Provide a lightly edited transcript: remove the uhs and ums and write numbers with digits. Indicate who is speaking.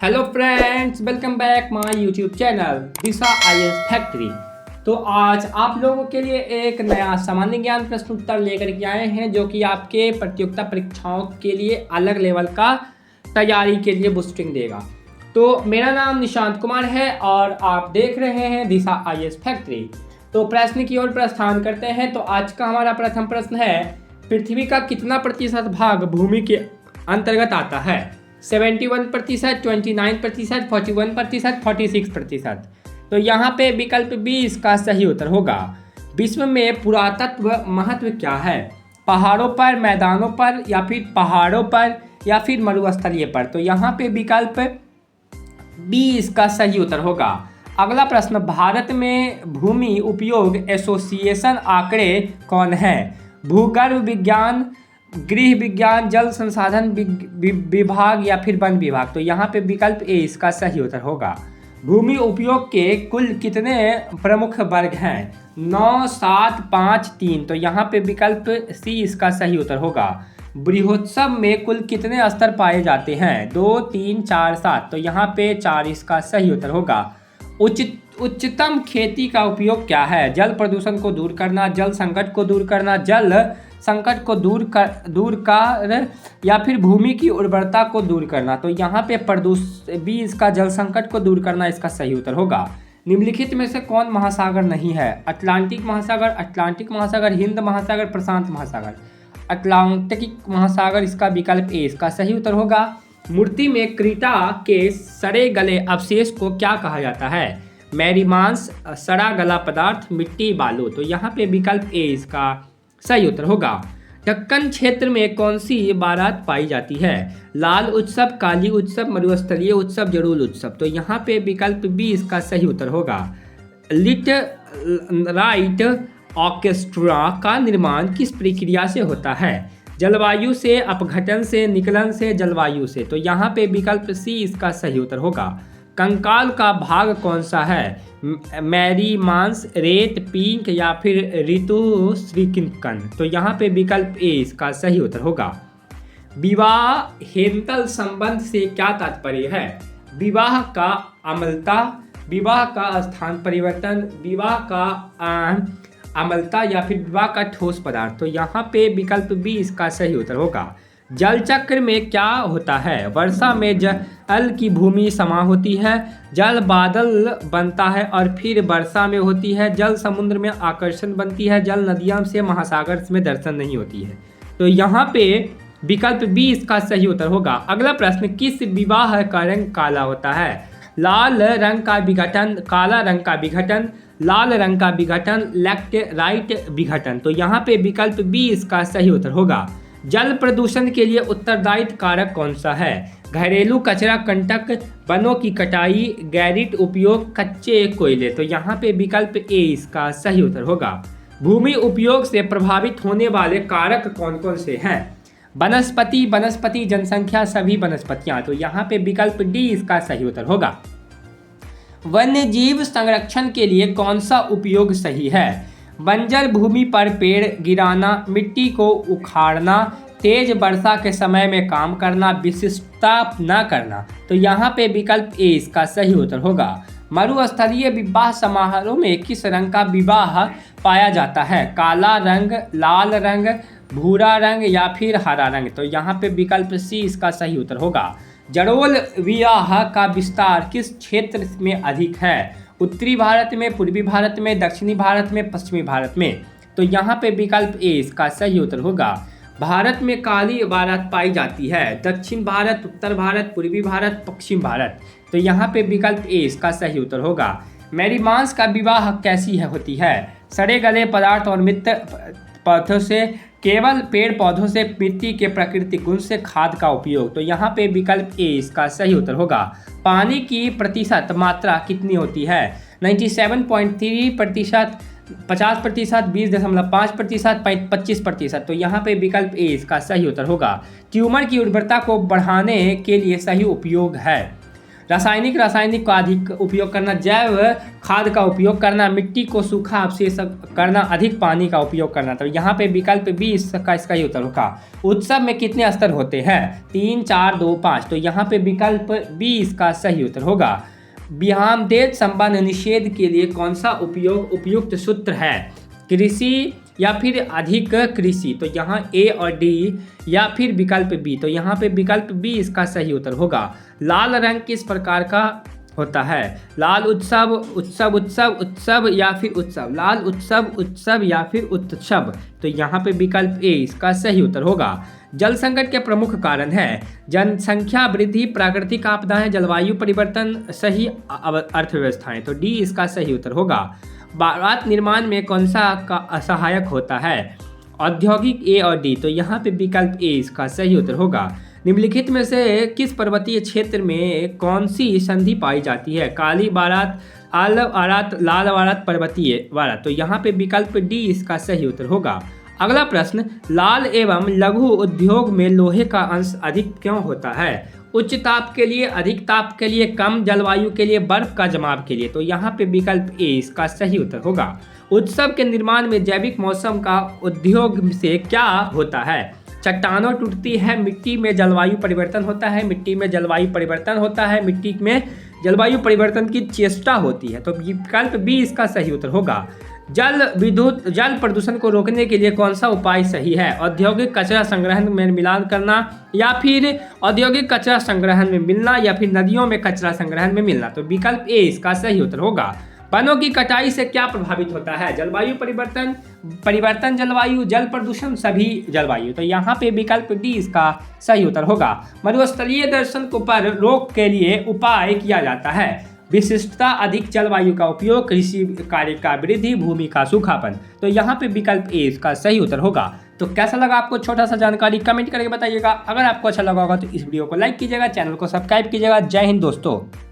Speaker 1: Hello friends, welcome back my YouTube channel Disha IAS factory. तो आज आप लोगों के लिए एक नया सामान्य ज्ञान प्रश्न उत्तर लेकर के आए हैं जो कि आपके प्रतियोगिता परीक्षाओं के लिए अलग लेवल का तैयारी के लिए बूस्टिंग देगा। तो मेरा नाम निशांत कुमार है और आप देख रहे हैं दिशा आईएएस फैक्ट्री। तो प्रश्न की ओर प्रस्थान करते हैं। तो आज का हमारा प्रथम प्रश्न है, पृथ्वी का कितना प्रतिशत भाग भूमि के अंतर्गत आता है? 71%, 29%, 41%, 46%। तो यहाँ पे विकल्प बी इसका सही उत्तर होगा। विश्व में पुरातत्व महत्व क्या है? पहाड़ों पर, मैदानों पर, या फिर पहाड़ों पर, या फिर मरुस्थलीय पर? तो यहाँ पे विकल्प बी इसका सही उत्तर होगा। अगला प्रश्न, भारत में भूमि उपयोग एसोसिएशन आंकड़े कौन है? भूगर्भ विज्ञान, गृह विज्ञान, जल संसाधन विभाग, या फिर वन विभाग? तो यहाँ पे विकल्प ए इसका सही उत्तर होगा। भूमि उपयोग के कुल कितने प्रमुख वर्ग हैं? 9, 7, 5, 3। तो यहाँ पे विकल्प सी इसका सही उत्तर होगा। बृहत्सव में कुल कितने स्तर पाए जाते हैं? 2, 3, 4, 7। तो यहाँ पे 4 इसका सही उत्तर होगा। उच्चतम खेती का उपयोग क्या है? जल प्रदूषण को दूर करना, जल संकट को दूर करना, जल संकट को दूर कर या फिर भूमि की उर्वरता को दूर करना? तो यहाँ पे बी इसका जल संकट को दूर करना इसका सही उत्तर होगा। निम्नलिखित में से कौन महासागर नहीं है? अटलांटिक महासागर, हिंद महासागर, प्रशांत महासागर? अटलांटिक महासागर इसका विकल्प ए इसका सही उत्तर होगा। मूर्ति में क्रीटा के सड़े गले अवशेष को क्या कहा जाता है? मैरीमांस, सड़ा गला पदार्थ, मिट्टी, बालू? तो यहाँ पे विकल्प ए इसका सही उत्तर होगा। दक्कन क्षेत्र में कौन सी बारात पाई जाती है? लाल उत्सव, काली उत्सव, मरुस्थलीय उत्सव, जड़ूल उत्सव? तो यहाँ पे विकल्प बी इसका सही उत्तर होगा। लिट राइट ऑर्केस्ट्रा का निर्माण किस प्रक्रिया से होता है? जलवायु से, अपघटन से, निकलन से, जलवायु से? तो यहाँ पे विकल्प सी इसका सही उत्तर होगा। कंकाल का भाग कौन सा है? मैरीमांस, रेत, पिंक, या फिर ऋतु श्रीकिंकन? तो यहाँ पे विकल्प ए इसका सही उत्तर होगा। विवाहेतर संबंध से क्या तात्पर्य है? विवाह का अमलता, विवाह का स्थान परिवर्तन, विवाह का अमलता, या फिर विवाह का ठोस पदार्थ? तो यहाँ पे विकल्प बी इसका सही उत्तर होगा। जल चक्र में क्या होता है? वर्षा में जल की भूमि समा होती है, जल बादल बनता है और फिर वर्षा में होती है, जल समुद्र में आकर्षण बनती है, जल नदियों से महासागर में दर्शन नहीं होती है? तो यहाँ पे विकल्प बी इसका सही उत्तर होगा। अगला प्रश्न, किस विवाह का रंग काला होता है? लाल रंग का विघटन, काला रंग का विघटन, लाल रंग का विघटन, लैक्टेराइट विघटन? तो यहाँ पे विकल्प बी इसका सही उत्तर होगा। जल प्रदूषण के लिए उत्तरदायित्व कारक कौन सा है? घरेलू कचरा, कंटक, वनों की कटाई, गैरिट उपयोग, कच्चे कोयले? तो यहाँ पे विकल्प ए इसका सही उत्तर होगा। भूमि उपयोग से प्रभावित होने वाले कारक कौन कौन से हैं? वनस्पति, जनसंख्या, सभी वनस्पतियां? तो यहाँ पे विकल्प डी इसका सही उत्तर होगा। वन्य जीव संरक्षण के लिए कौन सा उपयोग सही है? बंजर भूमि पर पेड़ गिराना, मिट्टी को उखाड़ना, तेज वर्षा के समय में काम करना, विशिष्टता न करना? तो यहाँ पे विकल्प ए इसका सही उत्तर होगा। मरुस्थलीय विवाह समारोह में किस रंग का विवाह पाया जाता है? काला रंग, लाल रंग, भूरा रंग, या फिर हरा रंग? तो यहाँ पे विकल्प सी इसका सही उत्तर होगा। जड़ोल विवाह का विस्तार किस क्षेत्र में अधिक है? उत्तरी भारत में, पूर्वी भारत में, दक्षिणी भारत में, पश्चिमी भारत में? तो यहाँ पे विकल्प ए इसका सही उत्तर होगा। भारत में काली बारात पाई जाती है, दक्षिण भारत, उत्तर भारत, पूर्वी भारत, पश्चिम भारत? तो यहाँ पे विकल्प ए इसका सही उत्तर होगा। मैरीमांस का विवाह कैसी होती है? सड़े गले पदार्थ और मृत पौधों से, केवल पेड़ पौधों से, मिट्टी के प्राकृतिक गुण से, खाद का उपयोग? तो यहाँ पे विकल्प ए इसका सही उत्तर होगा। पानी की प्रतिशत मात्रा कितनी होती है? 97.3%, 50%, 20.5%, 25%? तो यहाँ पे विकल्प ए इसका सही उत्तर होगा। ट्यूमर की उर्वरता को बढ़ाने के लिए सही उपयोग है। रासायनिक का अधिक उपयोग करना, जैव खाद का उपयोग करना, मिट्टी को सूखा अवशेष करना, अधिक पानी का उपयोग करना। तो यहाँ पे विकल्प बी इसका ही उत्तर होगा। उत्सव में कितने स्तर होते हैं? 3, 4, 2, 5। तो यहाँ पे विकल्प बी इसका सही उत्तर होगा। विहामदेश संबंध निषेध के लिए कौन सा उपयुक्त सूत्र है? कृषि या फिर अधिक कृषि। तो यहाँ ए और डी या फिर विकल्प बी। तो यहाँ पे विकल्प बी इसका सही उत्तर होगा। लाल रंग किस प्रकार का होता है? लाल उत्सव या फिर उत्सव। लाल उत्सव या फिर उत्सव। तो यहाँ पे विकल्प ए इसका सही उत्तर होगा। जल संकट के प्रमुख कारण है जनसंख्या वृद्धि, प्राकृतिक आपदाएं, जलवायु परिवर्तन, सही अर्थव्यवस्थाएं। तो डी इसका सही उत्तर होगा। बारात निर्माण में कौन सा का असहायक होता है? औद्योगिक, ए और डी। तो यहाँ पे विकल्प ए इसका सही उत्तर होगा। निम्नलिखित में से किस पर्वतीय क्षेत्र में कौन सी संधि पाई जाती है? काली बारात, लाल बारात, पर्वतीय बारात। तो यहाँ पे विकल्प डी इसका सही उत्तर होगा। अगला प्रश्न, लाल एवं लघु उद्योग में लोहे का अंश अधिक क्यों होता है? उच्च ताप के लिए, अधिक ताप के लिए, कम जलवायु के लिए, बर्फ का जमाव के लिए। तो यहाँ पे विकल्प ए इसका सही उत्तर होगा। उत्सव के निर्माण में जैविक मौसम का उद्योग से क्या होता है? चट्टानों टूटती है, मिट्टी में जलवायु परिवर्तन होता है, मिट्टी में जलवायु परिवर्तन होता है, मिट्टी में जलवायु परिवर्तन की चेष्टा होती है। तो विकल्प बी इसका सही उत्तर होगा। जल प्रदूषण को रोकने के लिए कौन सा उपाय सही है? औद्योगिक कचरा संग्रहण में मिलान करना, या फिर औद्योगिक कचरा संग्रहण में मिलना, या फिर नदियों में कचरा संग्रहण में मिलना। तो विकल्प ए इसका सही उत्तर होगा। वनों की कटाई से क्या प्रभावित होता है? जलवायु परिवर्तन जलवायु, जल प्रदूषण, सभी जलवायु। तो यहाँ पे विकल्प डी इसका सही उत्तर होगा। मरुस्थलीय दर्शन पर रोक के लिए उपाय किया जाता है। विशिष्टता, अधिक जलवायु का उपयोग, कृषि कार्य का वृद्धि, भूमि का सूखापन। तो यहाँ पे विकल्प ए इसका सही उत्तर होगा। तो कैसा लगा आपको छोटा सा जानकारी, कमेंट करके बताइएगा। अगर आपको अच्छा लगा होगा तो इस वीडियो को लाइक कीजिएगा, चैनल को सब्सक्राइब कीजिएगा। जय हिंद दोस्तों।